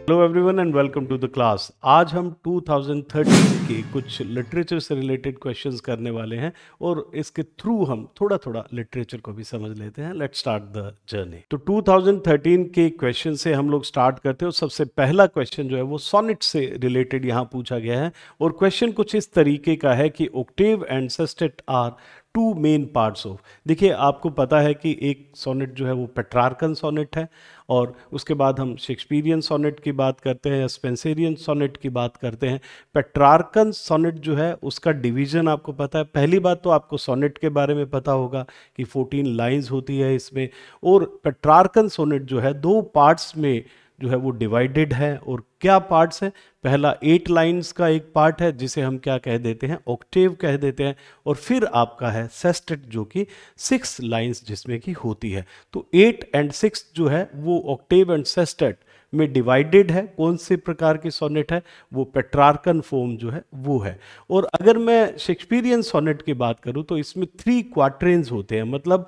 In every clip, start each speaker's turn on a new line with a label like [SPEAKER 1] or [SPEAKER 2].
[SPEAKER 1] Hello everyone and welcome to the class. आज हम 2013 के कुछ लिटरेचर से रिलेटेड क्वेश्चंस करने वाले हैं और इसके थ्रू हम थोड़ा थोड़ा लिटरेचर को भी समझ लेते हैं। Let's start the journey. तो 2013 के क्वेश्चन से हम लोग स्टार्ट करते हैं और सबसे पहला क्वेश्चन जो है वो सोनेट से रिलेटेड यहाँ पूछा गया है और क्वेश्चन कुछ इस तरीके का है कि octave and sestet are two main parts of. देखिए, आपको पता है कि एक सोनेट जो है वो पेट्रार्कन सोनेट है और उसके बाद हम शेक्सपियरियन सोनेट की बात करते हैं या स्पेंसरियन सोनेट की बात करते हैं। पेट्रार्कन सोनेट जो है उसका डिवीजन आपको पता है। पहली बात तो आपको सोनेट के बारे में पता होगा कि 14 लाइंस होती है इसमें, और पेट्रार्कन सोनेट जो है दो पार्ट्स में जो है वो डिवाइडेड है। और क्या पार्ट्स हैं? पहला 8 लाइंस का एक पार्ट है जिसे हम क्या कह देते हैं, ऑक्टेव कह देते हैं, और फिर आपका है सेस्टेट जो कि 6 लाइंस जिसमें की होती है। तो 8 और 6 जो है वो ऑक्टेव एंड सेस्टेट में डिवाइडेड है। कौन से प्रकार की सोनेट है? वो पेट्रार्कन फॉर्म जो है वो है। और अगर मैं शेक्सपियरियन सोनेट की बात करूं तो इसमें 3 क्वार्टरेंस होते हैं, मतलब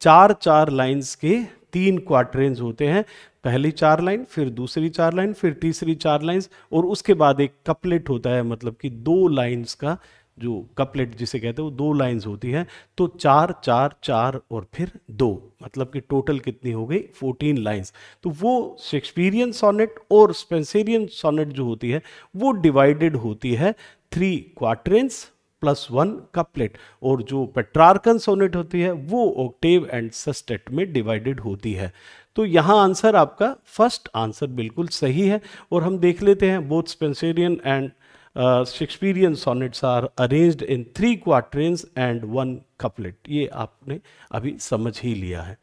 [SPEAKER 1] 4-4 लाइंस के 3 क्वार्टरेंस होते हैं। पहली 4 लाइन, फिर दूसरी 4 लाइन, फिर तीसरी 4 लाइंस, और उसके बाद एक कपलेट होता है, मतलब कि 2 लाइंस का जो कपलेट जिसे कहते हैं वो 2 लाइंस होती हैं। तो 4-4-4 और फिर 2, मतलब कि टोटल कितनी हो गई? 14 लाइंस। तो वो शेक्सपियरियन सोनेट और स्पेंसरियन सोनेट जो होती है वो डिवाइडेड होती है 3 क्वार्टरेंस प्लस 1 कपलेट, और जो पेट्रार्कन सोनेट होती है वो ऑक्टेव एंड सेस्टेट में डिवाइडेड होती है। तो यहाँ आंसर आपका फर्स्ट आंसर बिल्कुल सही है। और हम देख लेते हैं, both Spenserian and Shakespearean sonnets are arranged in 3 quatrains and 1 couplet. ये आपने अभी समझ ही लिया है।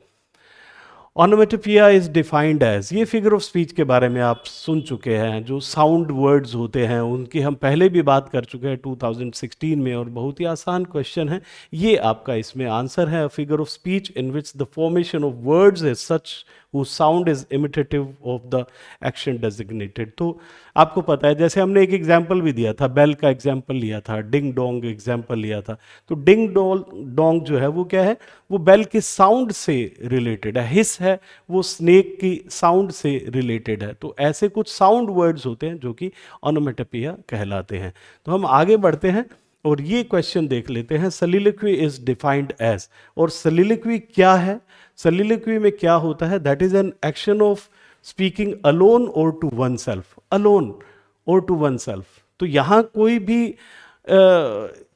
[SPEAKER 1] ऑनोमेटोपिया इज डिफाइंड एज, ये फिगर ऑफ स्पीच के बारे में आप सुन चुके हैं। जो साउंड वर्ड्स होते हैं उनकी हम पहले भी बात कर चुके हैं 2016 में, और बहुत ही आसान क्वेश्चन है। ये आपका इसमें आंसर है। Figure of speech in which the formation of words is such whose sound is imitative of the action designated। तो आपको पता है, जैसे हमने एक एग्जाम्पल भी दिया था, बेल का एग्जाम्पल लिया था, डिंग डोंग एग्जाम्पल लिया था। तो डिंग डोंग जो है वो क्या है? वो बेल के साउंड से रिलेटेड है। हिस है वो स्नेक की साउंड से रिलेटेड है। तो ऐसे कुछ साउंड वर्ड्स होते हैं जो कि ऑनोमेटोपिया कहलाते हैं। तो हम आगे बढ़ते हैं और ये क्वेश्चन देख लेते हैं। soliloquy इज डिफाइंड एज, और soliloquy क्या है? soliloquy में क्या होता है? That is an action of speaking alone और टू वन सेल्फ। अलोन और टू वन सेल्फ। तो यहाँ कोई भी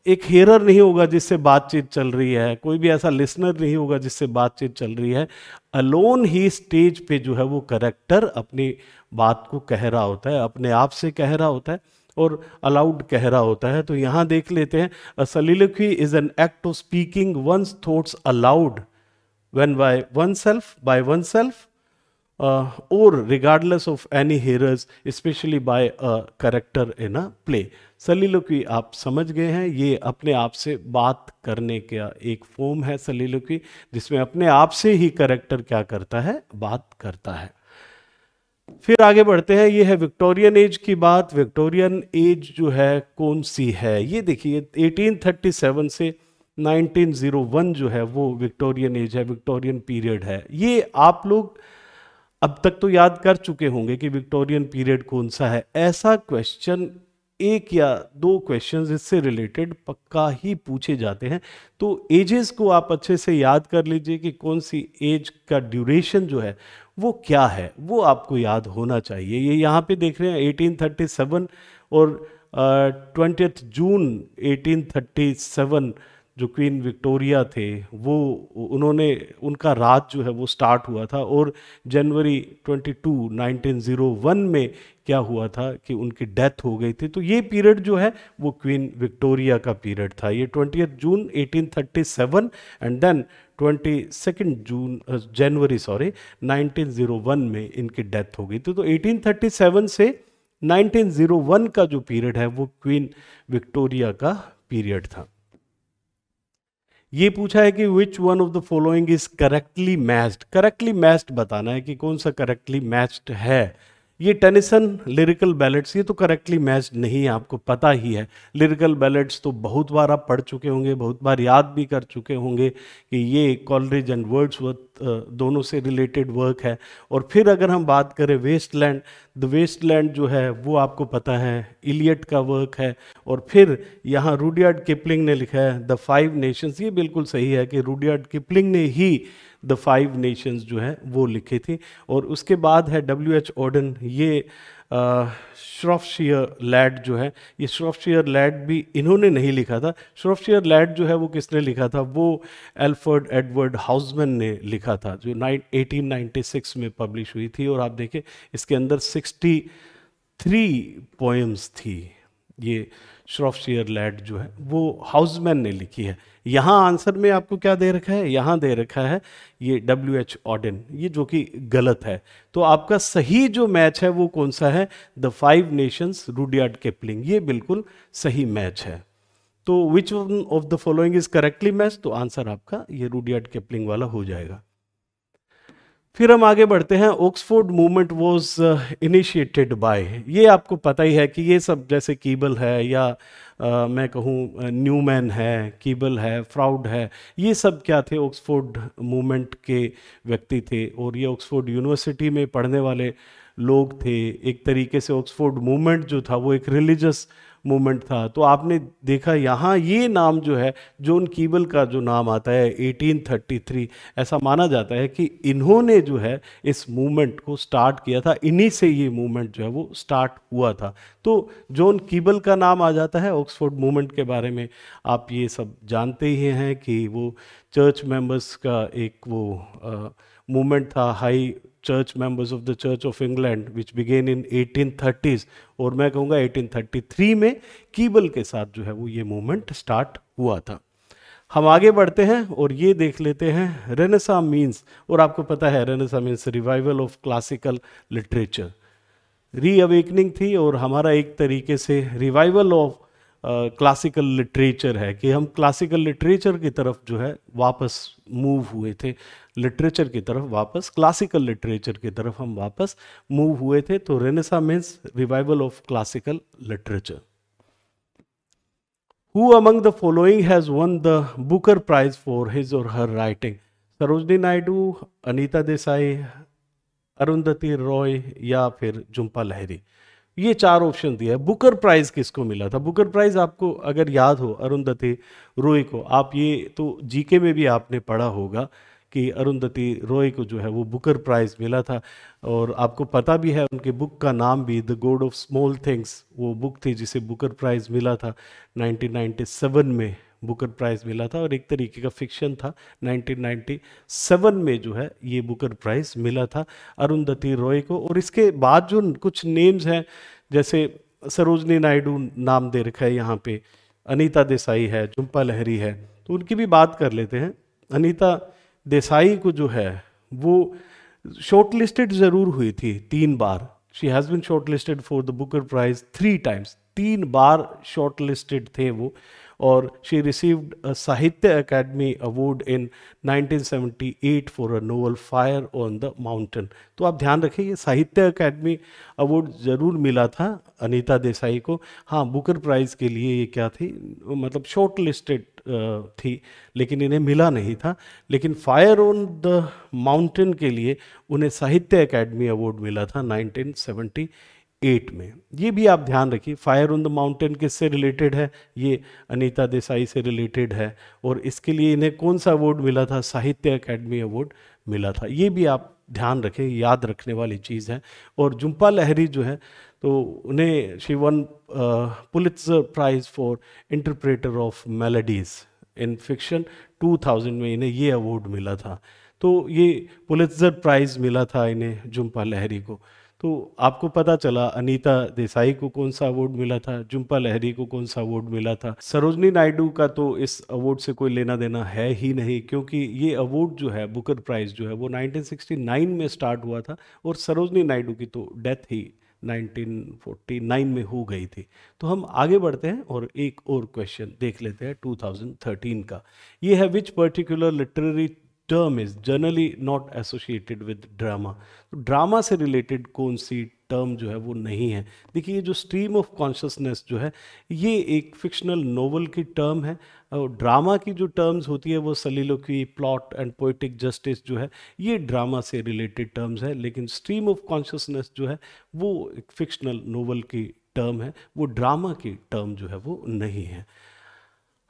[SPEAKER 1] एक हेरर नहीं होगा जिससे बातचीत चल रही है, कोई भी ऐसा लिसनर नहीं होगा जिससे बातचीत चल रही है। अलोन ही स्टेज पे जो है वो कैरेक्टर अपनी बात को कह रहा होता है, अपने आप से कह रहा होता है और अलाउड कह रहा होता है। तो यहाँ देख लेते हैं, a soliloquy is an act of speaking one's thoughts aloud when by oneself or regardless of any hearers, especially by a character in a play। soliloquy आप समझ गए हैं, ये अपने आप से बात करने का एक फॉर्म है soliloquy, जिसमें अपने आप से ही कैरेक्टर क्या करता है? बात करता है। फिर आगे बढ़ते हैं। ये है विक्टोरियन एज की बात। विक्टोरियन एज जो है कौन सी है? ये देखिए, 1837 से 1901 जो है वो विक्टोरियन एज है, विक्टोरियन पीरियड है। ये आप लोग अब तक तो याद कर चुके होंगे कि विक्टोरियन पीरियड कौन सा है। ऐसा क्वेश्चन 1 या 2 क्वेश्चंस इससे रिलेटेड पक्का ही पूछे जाते हैं। तो एजेस को आप अच्छे से याद कर लीजिए कि कौन सी एज का ड्यूरेशन जो है वो क्या है, वो आपको याद होना चाहिए। ये यहाँ पे देख रहे हैं 1837 और 20 जून 1837 जो क्वीन विक्टोरिया थे वो उन्होंने उनका राज जो है वो स्टार्ट हुआ था, और जनवरी 22 1901 में क्या हुआ था कि उनकी डेथ हो गई थी। तो ये पीरियड जो है वो क्वीन विक्टोरिया का पीरियड था। ये 20 जून 1837 एंड देन 22 जनवरी 1901 में इनकी डेथ हो गई थी। तो 1837 से 1901 का जो पीरियड है वो क्वीन विक्टोरिया का पीरियड था। ये पूछा है कि विच one of the following is correctly matched. Correctly matched बताना है कि कौन सा करेक्टली मैच्ड है। ये टेनिसन लिरिकल बैलेट्स, ये तो करेक्टली मैच्ड नहीं है, आपको पता ही है। लिरिकल बैलेट्स तो बहुत बार आप पढ़ चुके होंगे, बहुत बार याद भी कर चुके होंगे कि ये कॉलरिज एंड वर्ड्सवर्थ दोनों से रिलेटेड वर्क है। और फिर अगर हम बात करें वेस्टलैंड, द वेस्टलैंड जो है वो आपको पता है इलियट का वर्क है। और फिर यहाँ रुडयार्ड किपलिंग ने लिखा है द फाइव नेशंस। ये बिल्कुल सही है कि रुडयार्ड किपलिंग ने ही द फाइव नेशंस जो है वो लिखे थे। और उसके बाद है W.H. ऑडन, ये श्रॉफशायर लैड जो है, ये श्रॉफशायर लैड भी इन्होंने नहीं लिखा था। श्रॉफशायर लैड जो है वो किसने लिखा था, वो एल्फ्रेड एडवर्ड हाउसमैन ने लिखा था, जो 1896 में पब्लिश हुई थी। और आप देखें इसके अंदर 63 पोएम्स थी। ये श्रॉफशायर लैड जो है वो हाउसमैन ने लिखी है। यहाँ आंसर में आपको क्या दे रखा है, यहाँ दे रखा है ये W.H. ऑडन, ये जो कि गलत है। तो आपका सही जो मैच है वो कौन सा है, the five Nations Rudyard Kipling, ये बिल्कुल सही मैच है। तो विच one of the following is correctly match, तो आंसर आपका ये रुडयार्ड किपलिंग वाला हो जाएगा। फिर हम आगे बढ़ते हैं। Oxford movement was initiated by, ये आपको पता ही है कि ये सब जैसे कीबल है या मैं कहूँ न्यूमैन है, कीबल है, फ्राउड है, ये सब क्या थे, ऑक्सफोर्ड मूवमेंट के व्यक्ति थे। और ये ऑक्सफोर्ड यूनिवर्सिटी में पढ़ने वाले लोग थे। एक तरीके से ऑक्सफोर्ड मूवमेंट जो था वो एक रिलीजियस मूवमेंट था। तो आपने देखा यहाँ ये नाम जो है, जॉन कीबल का जो नाम आता है 1833, ऐसा माना जाता है कि इन्होंने जो है इस मूवमेंट को स्टार्ट किया था, इन्हीं से ये मूवमेंट जो है वो स्टार्ट हुआ था। तो जॉन कीबल का नाम आ जाता है। ऑक्सफोर्ड मूवमेंट के बारे में आप ये सब जानते ही हैं कि वो चर्च मेंबर्स का एक वो मूवमेंट था, high church members of the church of England which began in 1830s, और मैं कहूँगा 1833 में कीबल के साथ जो है वो ये मूवमेंट स्टार्ट हुआ था। हम आगे बढ़ते हैं और ये देख लेते हैं रेनेसां मीन्स। और आपको पता है renaissance means revival of classical literature, reawakening थी। और हमारा एक तरीके से रिवाइवल ऑफ क्लासिकल लिटरेचर है कि हम क्लासिकल लिटरेचर की तरफ जो है वापस मूव हुए थे, लिटरेचर की तरफ वापस, क्लासिकल लिटरेचर की तरफ हम वापस मूव हुए थे। तो renaissance means revival of classical literature. Who among the following has won the Booker Prize for his or her writing? Sarojini Naidu, Anita Desai, Arundhati Roy या फिर झुंपा लाहिरी। ये चार ऑप्शन दिया है। बुकर प्राइज किसको मिला था? बुकर प्राइज आपको अगर याद हो अरुंधति रॉय को, आप ये तो जीके में भी आपने पढ़ा होगा कि अरुंधति रॉय को जो है वो बुकर प्राइज मिला था। और आपको पता भी है उनके बुक का नाम भी the God of small things, वो बुक थी जिसे बुकर प्राइज मिला था 1997 में बुकर प्राइज मिला था। और एक तरीके का फिक्शन था। 1997 में जो है ये बुकर प्राइज मिला था अरुंधति रॉय को। और इसके बाद जो कुछ नेम्स हैं, जैसे सरोजनी नायडू नाम दे रखा है यहाँ पे, अनीता देसाई है, झुंपा लाहिरी है, तो उनकी भी बात कर लेते हैं। अनीता देसाई को जो है वो शॉर्टलिस्टेड ज़रूर हुई थी 3 बार। She has been shortlisted for the Booker prize 3 times, 3 बार शॉर्टलिस्टेड थे वो। और she received a Sahitya Akademi award in 1978 for a novel fire on the mountain. तो आप ध्यान रखें ये साहित्य अकेडमी अवार्ड ज़रूर मिला था अनीता देसाई को। हाँ, बुकर प्राइज़ के लिए ये क्या थी, मतलब शॉर्ट लिस्टेड थी, लेकिन इन्हें मिला नहीं था। लेकिन फायर ऑन द माउंटेन के लिए उन्हें साहित्य अकेडमी अवार्ड मिला था 1978 में। ये भी आप ध्यान रखिए। फायर ऑन द माउंटेन किससे रिलेटेड है? ये अनीता देसाई से रिलेटेड है। और इसके लिए इन्हें कौन सा अवार्ड मिला था? साहित्य अकेडमी अवार्ड मिला था। ये भी आप ध्यान रखें, याद रखने वाली चीज़ है। और झुंपा लाहिरी जो है तो उन्हें she won Pulitzer Prize for Interpreter of Maladies in fiction 2000 में इन्हें ये अवार्ड मिला था। तो ये पुलित्जर प्राइज मिला था इन्हें झुंपा लाहिरी को। तो आपको पता चला अनीता देसाई को कौन सा अवार्ड मिला था, झुंपा लाहिरी को कौन सा अवार्ड मिला था। सरोजनी नायडू का तो इस अवार्ड से कोई लेना देना है ही नहीं, क्योंकि ये अवार्ड जो है बुकर प्राइज जो है वो 1969 में स्टार्ट हुआ था और सरोजनी नायडू की तो डेथ ही 1949 में हो गई थी। तो हम आगे बढ़ते हैं और एक और क्वेश्चन देख लेते हैं 2013 का। ये है which particular literary term is generally not associated with drama. तो ड्रामा से रिलेटेड कौन सी टर्म जो है वो नहीं है। देखिए, ये जो स्ट्रीम ऑफ कॉन्शियसनेस जो है ये एक फिक्शनल नोवेल की टर्म है, और ड्रामा की जो टर्म्स होती है वो सलीलोक्वी, प्लॉट एंड पोएटिक जस्टिस जो है ये ड्रामा से रिलेटेड टर्म्स है, लेकिन स्ट्रीम ऑफ कॉन्शियसनेस जो है वो एक फिक्शनल नोवेल की टर्म है, वो ड्रामा की टर्म जो है वो नहीं है।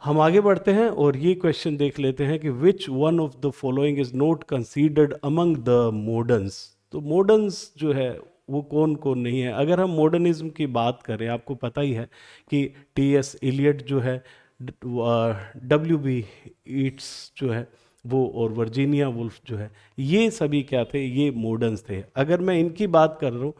[SPEAKER 1] हम आगे बढ़ते हैं और ये क्वेश्चन देख लेते हैं कि विच one of the following is not considered among the मॉडर्न्स। तो मॉडर्न्स जो है वो कौन कौन नहीं है। अगर हम मॉडर्निज्म की बात करें, आपको पता ही है कि टी.एस. इलियट जो है, डब्ल्यू.बी. ईट्स जो है वो, और वर्जीनिया वुल्फ जो है, ये सभी क्या थे, ये मॉडर्न्स थे। अगर मैं इनकी बात कर रहा हूँ,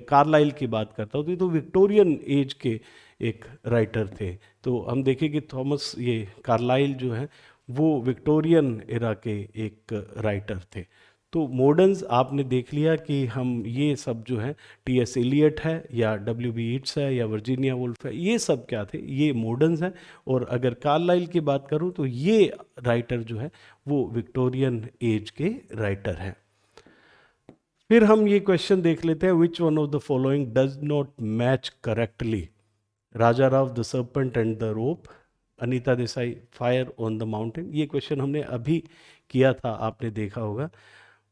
[SPEAKER 1] कार्लाइल की बात करता हूँ, तो ये तो विक्टोरियन एज के एक राइटर थे। तो हम देखें कि थॉमस ये कार्लाइल जो है वो विक्टोरियन एरा के एक राइटर थे। तो मॉडर्न्स आपने देख लिया कि हम ये सब जो है, टी.एस. इलियट है या डब्ल्यू.बी. ईट्स है या वर्जीनिया वुल्फ है, ये सब क्या थे, ये मॉडर्न्स हैं। और अगर कार्लाइल की बात करूं तो ये राइटर जो है वो विक्टोरियन एज के राइटर हैं। फिर हम ये क्वेश्चन देख लेते हैं, which one of the following does not match correctly. Raja Rao, the Serpent and the Rope, Anita Desai, Fire on the Mountain. ये क्वेश्चन हमने अभी किया था, आपने देखा होगा।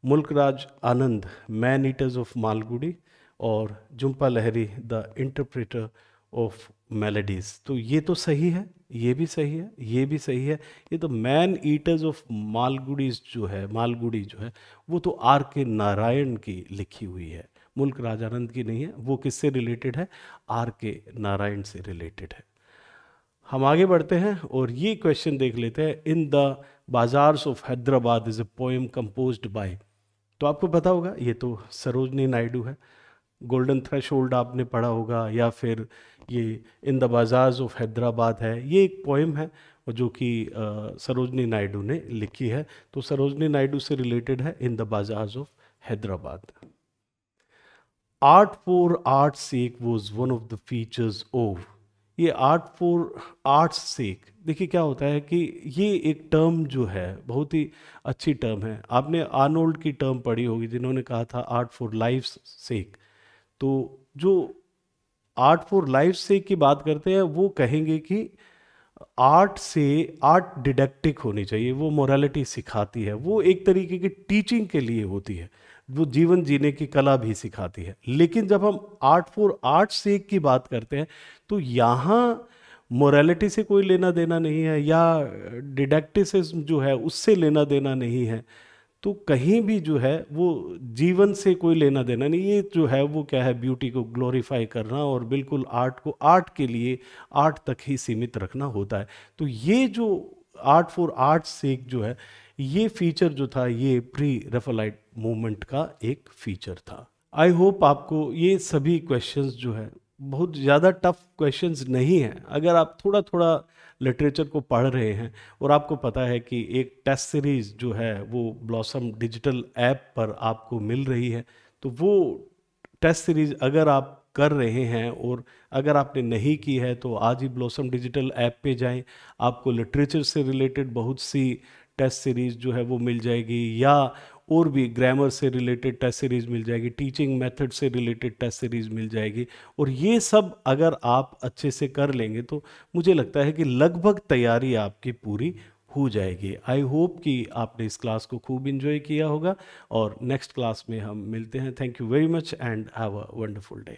[SPEAKER 1] Mulk Raj Anand, Man Eaters of Malgudi, और Jhumpa Lahiri, the Interpreter of Maladies. तो ये तो सही है, ये भी सही है, ये भी सही है। ये तो मैन ईटर्स ऑफ मालगुडीज जो है, मालगुडी जो है, वो तो आर के नारायण की लिखी हुई है, मुल्क राज आनंद की नहीं है। वो किससे रिलेटेड है, आर के नारायण से रिलेटेड है। हम आगे बढ़ते हैं और ये क्वेश्चन देख लेते हैं, इन the bazaars of Hyderabad is a poem composed bye. तो आपको पता होगा ये तो सरोजनी नायडू है। गोल्डन थ्रेशोल्ड आपने पढ़ा होगा, या फिर ये इन द बाजार्स ऑफ हैदराबाद है, ये एक पोएम है जो कि सरोजनी नायडू ने लिखी है। तो सरोजनी नायडू से रिलेटेड है in the bazaars of Hyderabad. Art for art's sake was one of the features of. ये आर्ट फॉर आर्ट्स सेक, देखिए क्या होता है कि ये एक टर्म जो है बहुत ही अच्छी टर्म है। आपने आर्नोल्ड की टर्म पढ़ी होगी जिन्होंने कहा था आर्ट फॉर लाइफ सेक। तो जो आर्ट फॉर लाइफ सेक की बात करते हैं वो कहेंगे कि आर्ट से, आर्ट डिडक्टिक होनी चाहिए, वो मोरालिटी सिखाती है, वो एक तरीके की टीचिंग के लिए होती है, वो जीवन जीने की कला भी सिखाती है। लेकिन जब हम आर्ट फॉर आर्ट सेक की बात करते हैं तो यहाँ मोरालिटी से कोई लेना देना नहीं है, या डिडक्टिसिज्म जो है उससे लेना देना नहीं है। तो कहीं भी जो है वो जीवन से कोई लेना देना नहीं। ये जो है वो क्या है, ब्यूटी को ग्लोरीफाई करना और बिल्कुल आर्ट को आर्ट के लिए, आर्ट तक ही सीमित रखना होता है। तो ये जो आर्ट फॉर आर्ट सेक जो है, ये फीचर जो था ये प्री रेफलाइट मूवमेंट का एक फीचर था। आई होप आपको ये सभी क्वेश्चंस जो है, बहुत ज़्यादा टफ क्वेश्चंस नहीं हैं। अगर आप थोड़ा थोड़ा लिटरेचर को पढ़ रहे हैं और आपको पता है कि एक टेस्ट सीरीज़ जो है वो ब्लॉसम डिजिटल ऐप पर आपको मिल रही है, तो वो टेस्ट सीरीज़ अगर आप कर रहे हैं और अगर आपने नहीं की है तो आज ही ब्लॉसम डिजिटल ऐप पे जाएं। आपको लिटरेचर से रिलेटेड बहुत सी टेस्ट सीरीज़ जो है वो मिल जाएगी, या और भी ग्रामर से रिलेटेड टेस्ट सीरीज़ मिल जाएगी, टीचिंग मेथड से रिलेटेड टेस्ट सीरीज़ मिल जाएगी। और ये सब अगर आप अच्छे से कर लेंगे तो मुझे लगता है कि लगभग तैयारी आपकी पूरी हो जाएगी। आई होप कि आपने इस क्लास को खूब इन्जॉय किया होगा और नेक्स्ट क्लास में हम मिलते हैं। Thank you very much and have a wonderful day.